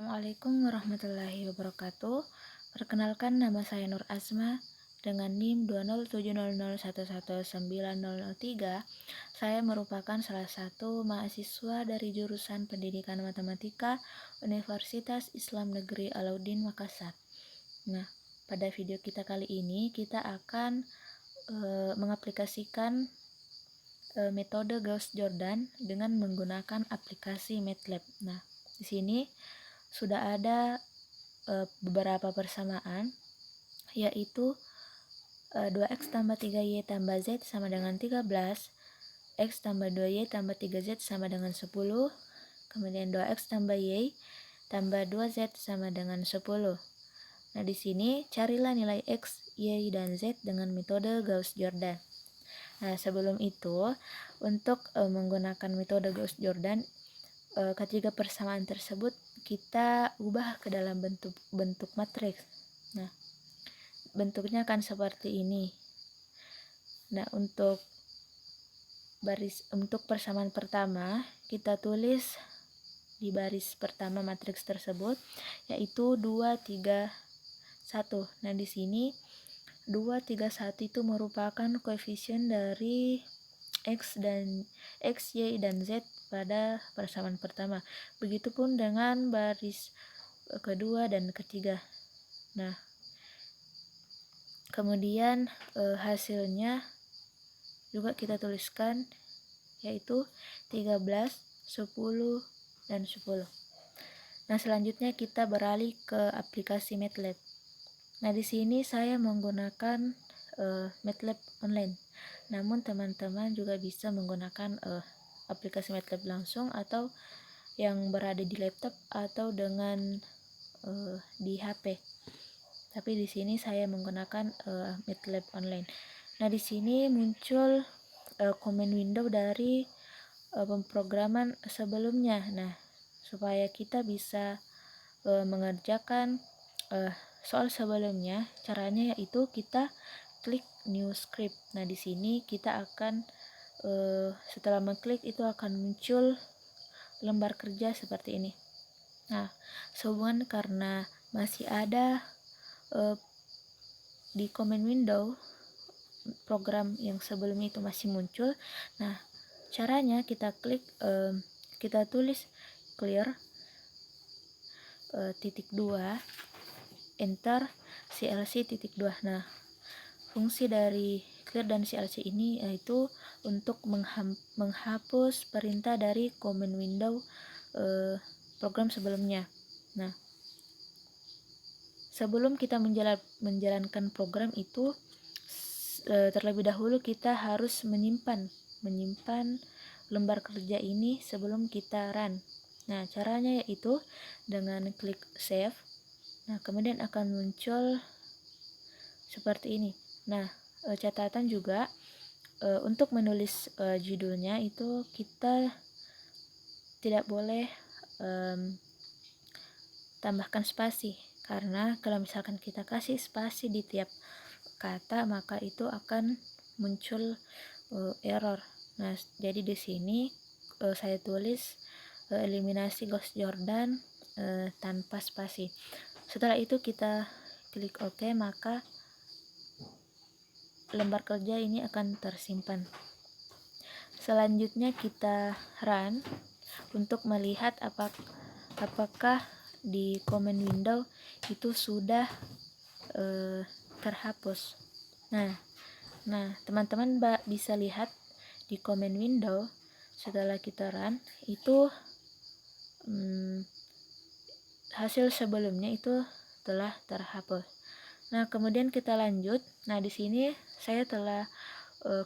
Assalamualaikum warahmatullahi wabarakatuh. Perkenalkan, nama saya Nur Asma dengan NIM 20700111903. Saya merupakan salah satu mahasiswa dari jurusan Pendidikan Matematika Universitas Islam Negeri Alauddin Makassar. Nah, pada video kita kali ini kita akan mengaplikasikan metode Gauss-Jordan dengan menggunakan aplikasi MATLAB. Nah, di sini sudah ada beberapa persamaan, yaitu 2x tambah 3y tambah z sama dengan 13, x tambah 2y tambah 3z sama dengan 10, kemudian 2x tambah y tambah 2z sama dengan 10. Nah, di sini carilah nilai x, y, dan z dengan metode Gauss-Jordan. Nah, sebelum itu, untuk menggunakan metode Gauss-Jordan, ketiga persamaan tersebut kita ubah ke dalam bentuk matriks. Nah, bentuknya akan seperti ini. Nah, untuk persamaan pertama, kita tulis di baris pertama matriks tersebut, yaitu 2, 3, 1. Nah, di sini 2, 3, 1 itu merupakan koefisien dari X, Y, dan Z pada persamaan pertama. Begitupun dengan baris kedua dan ketiga. Nah, kemudian hasilnya juga kita tuliskan, yaitu 13, 10, dan 10. Nah, selanjutnya kita beralih ke aplikasi MATLAB. Nah, di sini saya menggunakan MATLAB online. Namun teman-teman juga bisa menggunakan aplikasi MATLAB langsung atau yang berada di laptop atau dengan di HP. Tapi di sini saya menggunakan MATLAB online. Nah, di sini muncul command window dari pemrograman sebelumnya. Nah, supaya kita bisa mengerjakan soal sebelumnya, caranya yaitu kita klik new script. Nah, di sini kita akan setelah mengklik itu akan muncul lembar kerja seperti ini. Nah, sehubungan karena masih ada di command window program yang sebelumnya itu masih muncul. Nah, caranya kita klik kita tulis clear titik 2 enter CLC titik 2. Nah, fungsi dari clear dan CLC ini yaitu untuk menghapus perintah dari command window program sebelumnya. Nah, sebelum kita menjalankan program itu, terlebih dahulu kita harus menyimpan lembar kerja ini sebelum kita run. Nah, caranya yaitu dengan klik save. Nah, kemudian akan muncul seperti ini. Nah, catatan juga untuk menulis judulnya itu kita tidak boleh tambahkan spasi, karena kalau misalkan kita kasih spasi di tiap kata maka itu akan muncul error. Nah, jadi di sini saya tulis eliminasi Gauss-Jordan tanpa spasi. Setelah itu kita klik OK, maka lembar kerja ini akan tersimpan. Selanjutnya kita run untuk melihat apakah di command window itu sudah terhapus. Nah, teman-teman bisa lihat di command window setelah kita run itu hasil sebelumnya itu telah terhapus. Nah, kemudian kita lanjut. Nah, di sini saya telah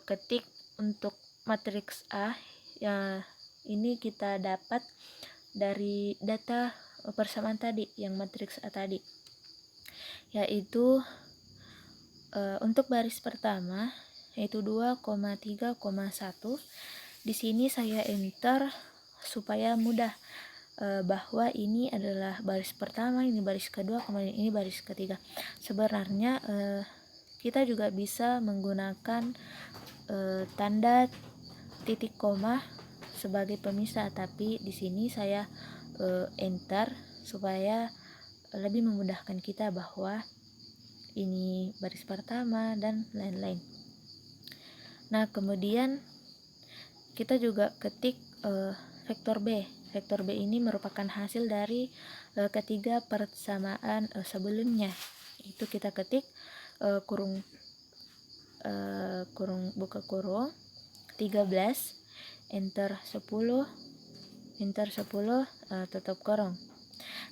ketik untuk matriks A. Ya, ini kita dapat dari data persamaan tadi, yang matriks A tadi, yaitu untuk baris pertama yaitu 2,3,1. Di sini saya enter supaya mudah bahwa ini adalah baris pertama, ini baris kedua, kemudian ini baris ketiga. Sebenarnya kita juga bisa menggunakan tanda titik koma sebagai pemisah, tapi di sini saya enter supaya lebih memudahkan kita bahwa ini baris pertama dan lain-lain. Nah, kemudian kita juga ketik vektor B. Vektor B ini merupakan hasil dari ketiga persamaan sebelumnya. Itu kita ketik kurung buka kurung 13 enter 10 tutup kurung.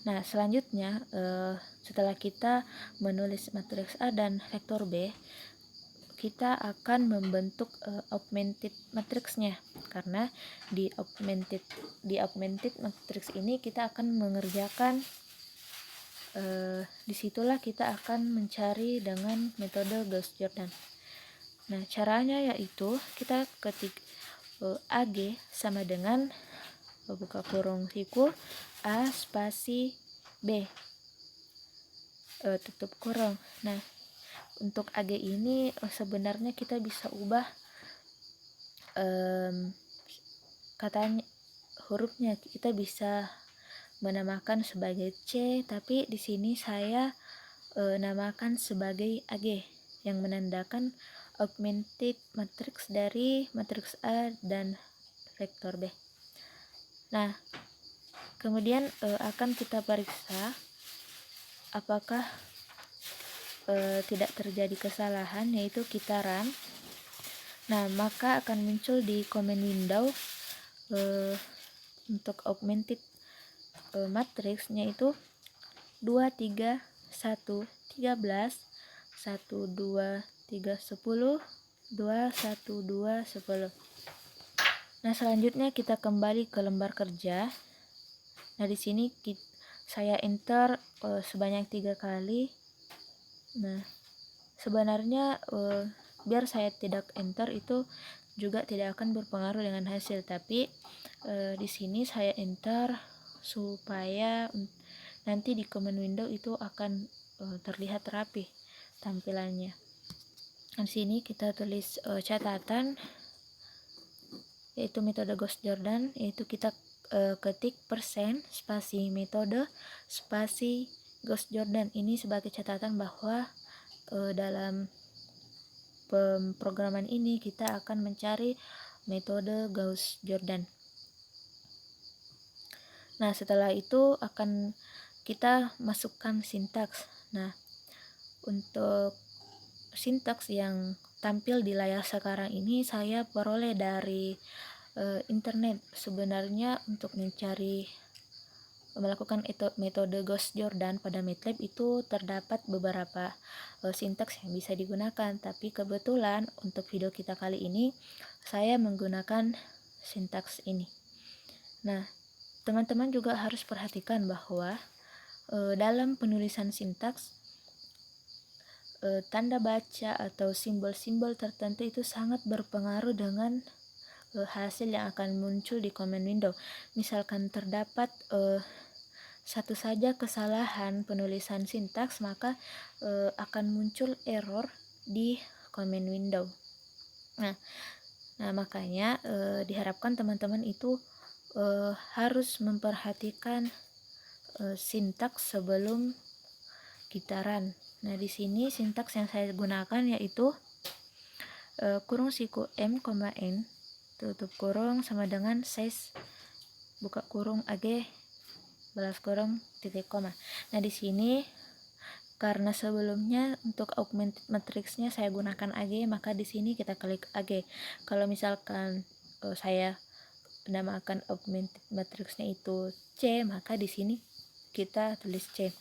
Nah, selanjutnya setelah kita menulis matriks A dan vektor B, kita akan membentuk augmented matriksnya, karena di augmented matrix ini kita akan mengerjakan disitulah kita akan mencari dengan metode Gauss-Jordan. Nah, caranya yaitu kita ketik AG sama dengan buka kurung siku A spasi B tutup kurung. Nah, untuk AG ini sebenarnya kita bisa ubah katanya hurufnya, kita bisa menamakan sebagai C, tapi di sini saya namakan sebagai AG yang menandakan augmented matrix dari matriks A dan vektor B. Nah, kemudian akan kita periksa apakah tidak terjadi kesalahan, yaitu kita run. Nah, maka akan muncul di command window untuk augmented matriksnya itu 2, 3, 1, 13, 1, 2, 3, 10, 2, 1, 2, 10. Nah, selanjutnya kita kembali ke lembar kerja. Nah, di sini saya enter sebanyak 3 kali. Nah, sebenarnya biar saya tidak enter itu juga tidak akan berpengaruh dengan hasil, tapi di sini saya enter supaya nanti di command window itu akan terlihat rapi tampilannya. Di sini kita tulis catatan, yaitu metode Gauss-Jordan, yaitu kita ketik persen spasi metode spasi Gauss-Jordan. Ini sebagai catatan bahwa dalam pemrograman ini kita akan mencari metode Gauss-Jordan. Nah, setelah itu akan kita masukkan sintaks. Nah, untuk sintaks yang tampil di layar sekarang ini saya peroleh dari internet. Sebenarnya untuk melakukan metode Gauss-Jordan pada MATLAB itu terdapat beberapa sintaks yang bisa digunakan, tapi kebetulan untuk video kita kali ini saya menggunakan sintaks ini. Nah, teman-teman juga harus perhatikan bahwa dalam penulisan sintaks tanda baca atau simbol-simbol tertentu itu sangat berpengaruh dengan hasil yang akan muncul di command window. Misalkan terdapat satu saja kesalahan penulisan sintaks, maka akan muncul error di command window. Nah makanya diharapkan teman-teman itu harus memperhatikan sintaks sebelum kita run. Nah, di sini sintaks yang saya gunakan yaitu kurung siku m, n tutup kurung sama dengan size buka kurung ag balas kurung titik koma. Nah, di sini karena sebelumnya untuk augmented matriksnya saya gunakan ag, maka di sini kita klik ag. Kalau misalkan saya namakan augmented matriksnya itu C, maka di sini kita tulis C.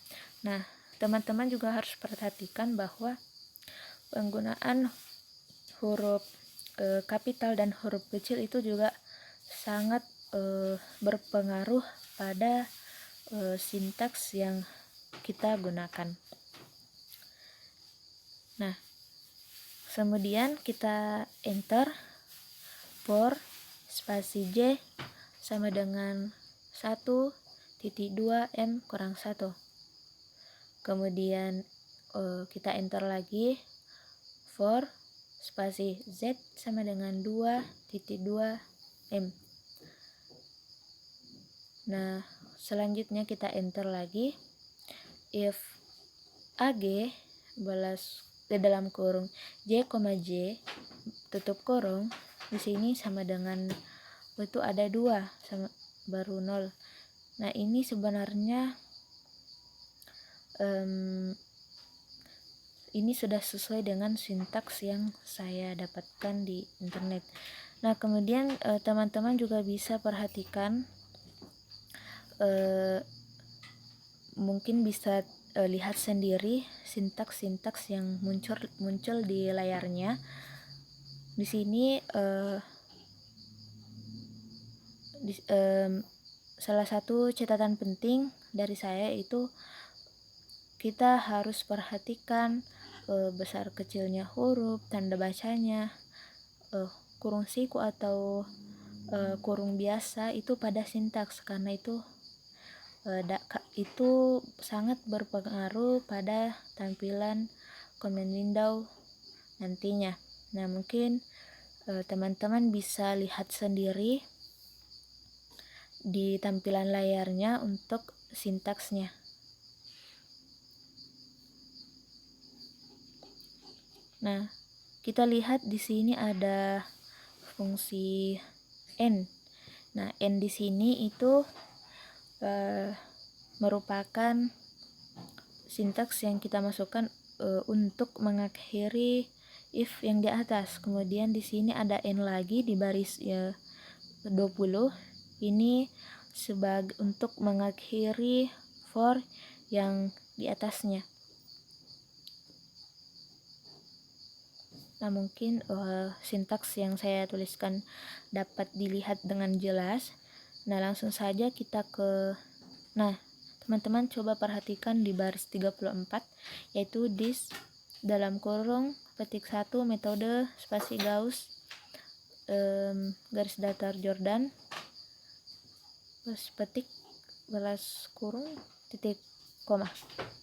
Nah, teman-teman juga harus perhatikan bahwa penggunaan huruf kapital dan huruf kecil itu juga sangat berpengaruh pada sintaks yang kita gunakan. Nah, kemudian kita enter for spasi J sama dengan 1,2 M kurang 1. Kemudian kita enter lagi for spasi Z sama dengan 2,2 M. Nah, selanjutnya kita enter lagi, if AG balas di dalam kurung J, J tutup kurung, di sini sama dengan itu ada 2 sama baru 0. Nah, ini sebenarnya ini sudah sesuai dengan sintaks yang saya dapatkan di internet. Nah, kemudian teman-teman juga bisa perhatikan, mungkin bisa lihat sendiri sintaks-sintaks yang muncul di layarnya. Di sini salah satu catatan penting dari saya itu kita harus perhatikan besar kecilnya huruf, tanda bacanya, kurung siku atau kurung biasa itu pada sintaks, karena itu sangat berpengaruh pada tampilan command window nantinya. Nah, mungkin teman-teman bisa lihat sendiri di tampilan layarnya untuk sintaksnya. Nah, kita lihat di sini ada fungsi n. Nah, n di sini itu merupakan sintaks yang kita masukkan untuk mengakhiri if yang di atas. Kemudian di sini ada n lagi di baris 20. Ini sebagai untuk mengakhiri for yang di atasnya. Nah, mungkin sintaks yang saya tuliskan dapat dilihat dengan jelas. Nah, langsung saja kita nah, teman-teman coba perhatikan di baris 34, yaitu this dalam kurung petik 1 metode spasi Gauss garis datar Jordan petik balas kurung titik koma.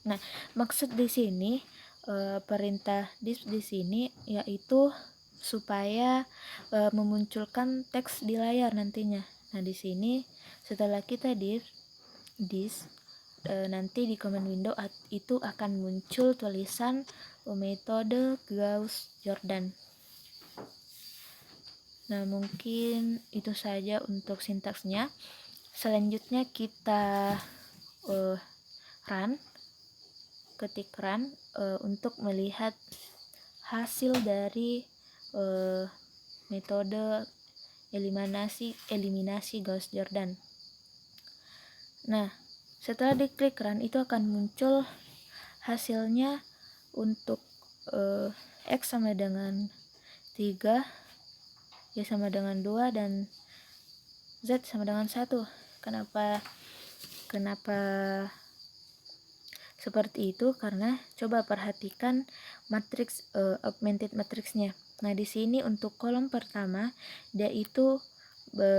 Nah, maksud di sini perintah this di sini yaitu supaya memunculkan teks di layar nantinya. Nah, di sini setelah kita this nanti di command window itu akan muncul tulisan metode Gauss Jordan. Nah, mungkin itu saja untuk sintaksnya. Selanjutnya kita ketik run untuk melihat hasil dari metode eliminasi Gauss Jordan. Nah, setelah diklik run itu akan muncul hasilnya untuk X sama dengan 3, Y sama dengan 2, dan Z sama dengan 1. Kenapa seperti itu? Karena coba perhatikan matriks augmented matriksnya. Nah, di sini untuk kolom pertama dia itu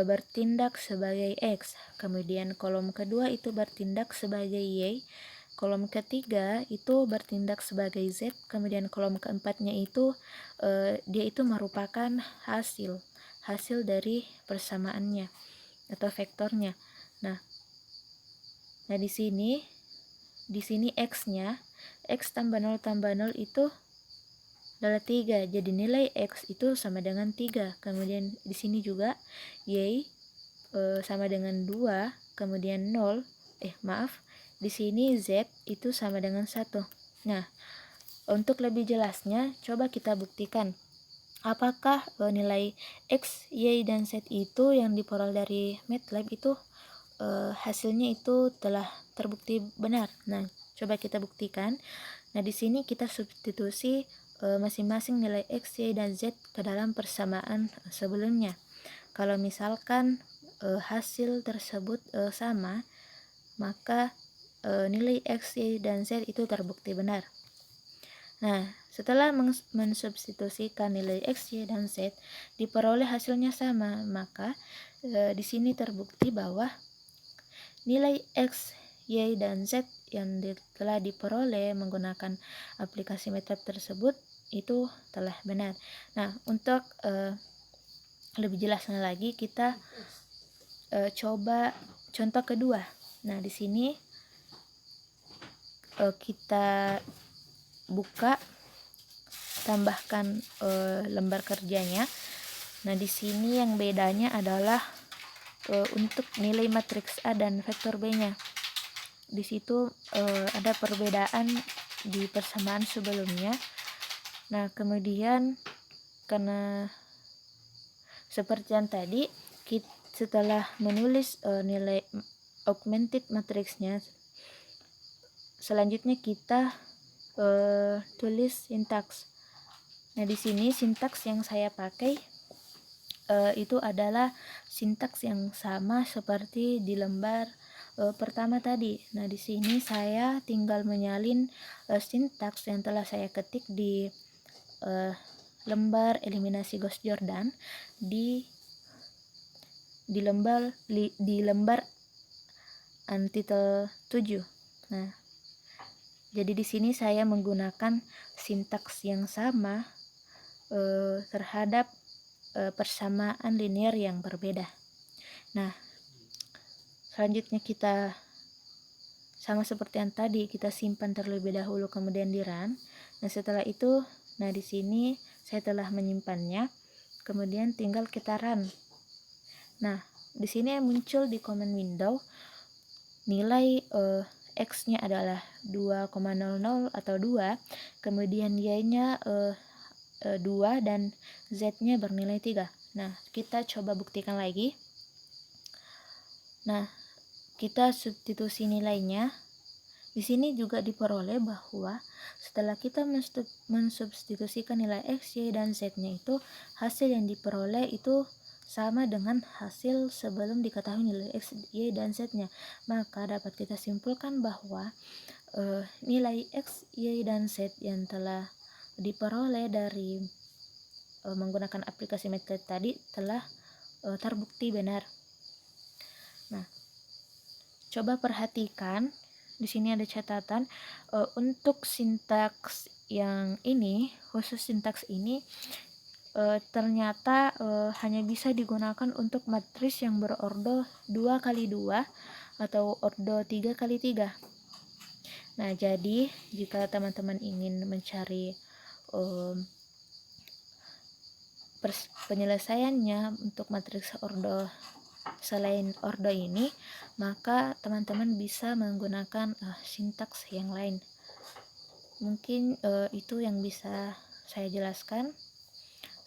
bertindak sebagai X, kemudian kolom kedua itu bertindak sebagai Y, kolom ketiga itu bertindak sebagai Z, kemudian kolom keempatnya itu dia itu merupakan hasil dari persamaannya atau vektornya. Nah, di sini X-nya, X tambah 0 itu adalah 3. Jadi nilai X itu sama dengan 3. Kemudian di sini juga Y sama dengan 2, kemudian 0. Di sini Z itu sama dengan 1. Nah, untuk lebih jelasnya coba kita buktikan apakah nilai X, Y, dan Z itu yang diperoleh dari MATLAB itu hasilnya itu telah terbukti benar. Nah, coba kita buktikan. Nah, di sini kita substitusi masing-masing nilai X, Y, dan Z ke dalam persamaan sebelumnya. Kalau misalkan hasil tersebut sama, maka nilai X, Y, dan Z itu terbukti benar. Nah, setelah mensubstitusikan nilai X, Y, dan Z diperoleh hasilnya sama, maka di sini terbukti bahwa nilai X, Y, dan Z yang telah diperoleh menggunakan aplikasi MATLAB tersebut itu telah benar. Nah, untuk lebih jelasnya lagi kita coba contoh kedua. Nah, di sini kita buka, tambahkan lembar kerjanya. Nah, di sini yang bedanya adalah untuk nilai matriks A dan vektor B-nya. Di situ ada perbedaan di persamaan sebelumnya. Nah, kemudian karena seperti yang tadi, setelah menulis nilai augmented matriksnya, selanjutnya kita tulis sintaks. Nah, di sini sintaks yang saya pakai itu adalah sintaks yang sama seperti di lembar pertama tadi. Nah, di sini saya tinggal menyalin sintaks yang telah saya ketik di lembar eliminasi Gauss Jordan di lembar untitled 7. Nah, jadi di sini saya menggunakan sintaks yang sama terhadap persamaan linear yang berbeda. Nah, selanjutnya kita sama seperti yang tadi, kita simpan terlebih dahulu kemudian di run. Nah, setelah itu, nah di sini saya telah menyimpannya, kemudian tinggal kita run. Nah, di sini muncul di command window nilai x-nya adalah 2,00 atau 2, kemudian y-nya 2 dan z-nya bernilai 3. Nah, kita coba buktikan lagi. Nah, kita substitusi nilainya. Di sini juga diperoleh bahwa setelah kita mensubstitusikan nilai x, y, dan z-nya itu, hasil yang diperoleh itu sama dengan hasil sebelum diketahui nilai x, y, dan z-nya. Maka dapat kita simpulkan bahwa nilai x, y, dan z yang telah diperoleh dari menggunakan aplikasi MATLAB tadi telah terbukti benar. Nah, coba perhatikan di sini ada catatan untuk sintaks yang ini, khusus sintaks ini ternyata hanya bisa digunakan untuk matris yang berordo 2x2 atau ordo 3x3. Nah, jadi jika teman-teman ingin mencari penyelesaiannya untuk matriks ordo selain ordo ini, maka teman-teman bisa menggunakan sintaks yang lain. Mungkin itu yang bisa saya jelaskan.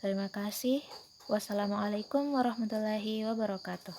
Terima kasih. Wassalamualaikum warahmatullahi wabarakatuh.